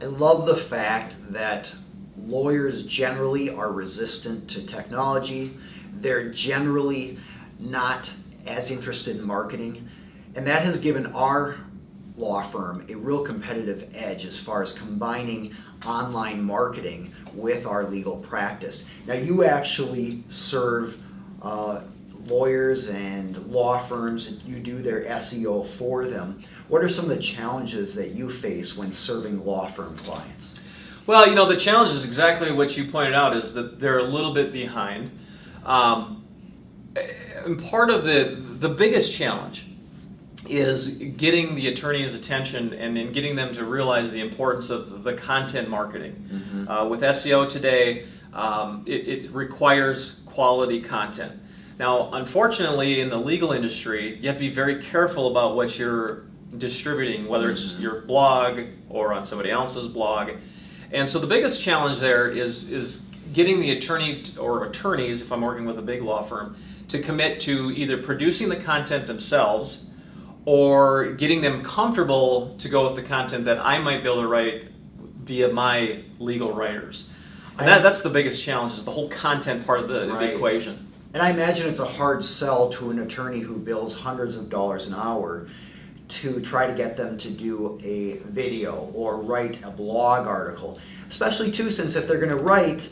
I love the fact that lawyers generally are resistant to technology. They're generally not as interested in marketing, and that has given our law firm a real competitive edge as far as combining online marketing with our legal practice. Now, you actually serve lawyers and law firms, and you do their SEO for them. What are some of the challenges that you face when serving law firm clients? Well, the challenge is exactly what you pointed out, is that they're a little bit behind. And part of the biggest challenge is getting the attorney's attention and getting them to realize the importance of the content marketing. Mm-hmm. With SEO today, it requires quality content. Now, unfortunately, in the legal industry, you have to be very careful about what you're distributing, whether it's your blog or on somebody else's blog. And so the biggest challenge there is getting the attorney or attorneys, if I'm working with a big law firm, to commit to either producing the content themselves or getting them comfortable to go with the content that I might be able to write via my legal writers. And that's the biggest challenge, is the whole content part of the equation. And I imagine it's a hard sell to an attorney who bills hundreds of dollars an hour to try to get them to do a video or write a blog article. Especially too, since if they're going to write,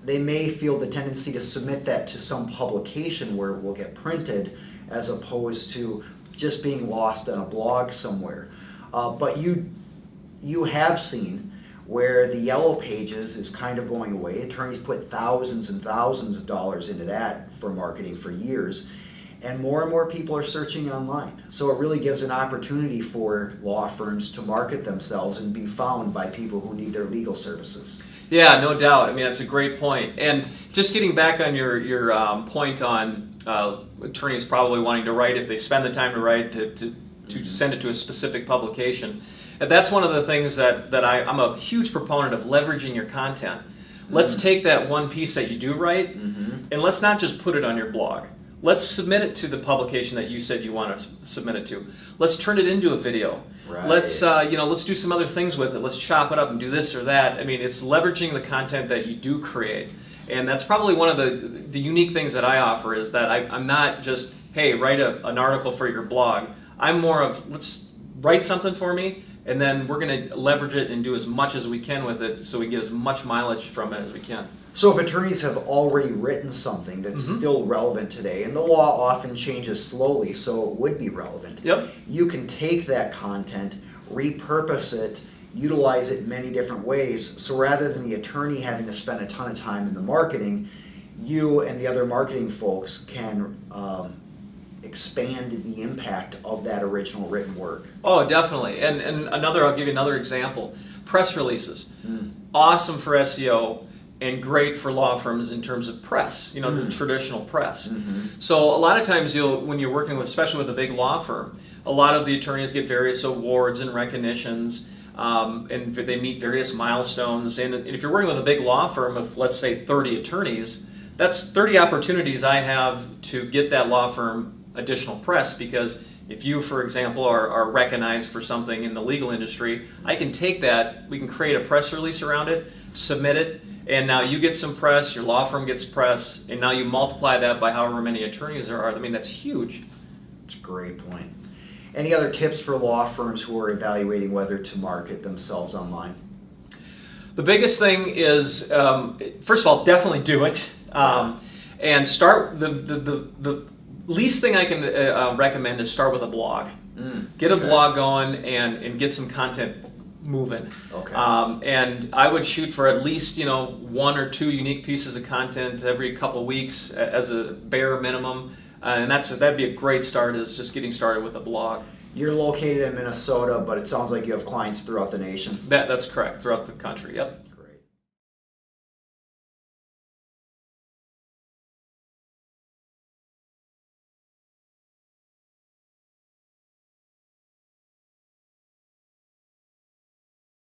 they may feel the tendency to submit that to some publication where it will get printed, as opposed to just being lost on a blog somewhere. But you have seen where the yellow pages is kind of going away. Attorneys put thousands and thousands of dollars into that for marketing for years, and more people are searching online. So it really gives an opportunity for law firms to market themselves and be found by people who need their legal services. Yeah, no doubt. I mean, that's a great point. And just getting back on your point on attorneys probably wanting to write, if they spend the time to write, to send it to a specific publication. And that's one of the things that I'm a huge proponent of, leveraging your content. Let's take that one piece that you do write, and let's not just put it on your blog. Let's submit it to the publication that you said you want to submit it to. Let's turn it into a video. Right. Let's let's do some other things with it. Let's chop it up and do this or that. I mean, it's leveraging the content that you do create. And that's probably one of the unique things that I offer, is that I'm not just, hey, write an article for your blog. I'm more of, let's write something for me, and then we're going to leverage it and do as much as we can with it, so we get as much mileage from it as we can. So if attorneys have already written something that's still relevant today, and the law often changes slowly, so it would be relevant, you can take that content, repurpose it, utilize it in many different ways. So rather than the attorney having to spend a ton of time in the marketing, you and the other marketing folks can expand the impact of that original written work. Oh, definitely. And I'll give you another example. Press releases. Awesome for SEO and great for law firms in terms of press, the traditional press. So a lot of times when you're working with, especially with a big law firm, a lot of the attorneys get various awards and recognitions, and they meet various milestones. And if you're working with a big law firm of, let's say, 30 attorneys, that's 30 opportunities I have to get that law firm additional press, because if you, for example, are recognized for something in the legal industry, I can take that, we can create a press release around it, submit it, and now you get some press, your law firm gets press, and now you multiply that by however many attorneys there are. I mean, that's huge. That's a great point. Any other tips for law firms who are evaluating whether to market themselves online? The biggest thing is, first of all, definitely do it. And start, the least thing I can recommend is start with a blog. Get a blog going and get some content moving. Okay. And I would shoot for at least 1 or 2 unique pieces of content every couple weeks as a bare minimum. And that'd be a great start, is just getting started with a blog. You're located in Minnesota, but it sounds like you have clients throughout the nation. That's correct, throughout the country. Yep.